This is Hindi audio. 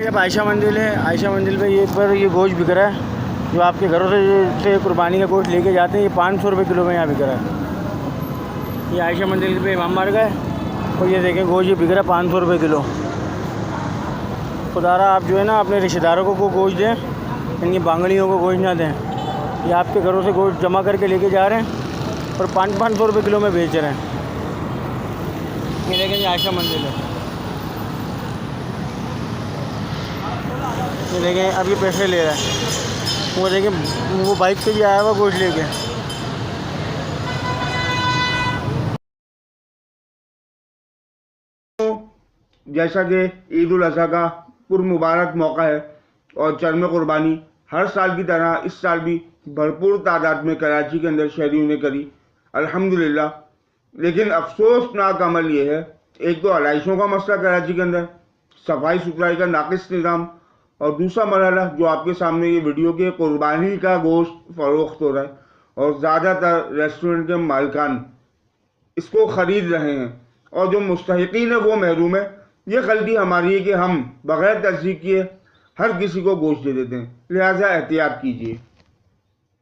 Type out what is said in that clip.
भाई अब आयशा मंदिर है। आयशा मंदिर पे ये गोश्त बिक रहा है जो आपके घरों से कुर्बानी का गोश्त लेके जाते हैं। ये 500 रुपये किलो में यहाँ बिक रहा है। ये आयशा मंदिर पे इमाम बारगाह है और ये देखें गोश्त ये बिक रहा है 500 रुपये किलो। खुदारा आप जो है ना अपने रिश्तेदारों को गोश्त दें, इनकी बांगड़ियों को गोश्त ना दें। ये आपके घरों से गोश्त जमा करके लेके जा रहे हैं और 500 रुपये किलो में बेच रहे हैं। ये देखें ये आयशा मंदिर है। ये देखें अब ये पैसे ले रहा है। वो देखें वो बाइक से भी आया हुआ गोश्त लेके। जैसा कि ईद उल अज़हा का पुरमुबारक मौका है और चरम कुर्बानी हर साल की तरह इस साल भी भरपूर तादाद में कराची के अंदर शहरियों ने करी, अल्हम्दुलिल्लाह। लेकिन अफसोसनाक अमल ये है, एक तो आलाइशों का मसला कराची के अंदर, सफाई सुथराई का नाकिस निज़ाम, और दूसरा मरहला जो आपके सामने ये वीडियो के कुर्बानी का गोश्त फ़रोख्त हो रहा है और ज़्यादातर रेस्टोरेंट के मालिकान इसको ख़रीद रहे हैं और जो मुस्तहिकीन है वो महरूम है। ये गलती हमारी है कि हम बग़ैर तस्दीक किए हर किसी को गोश्त दे देते हैं, लिहाजा एहतियात कीजिए।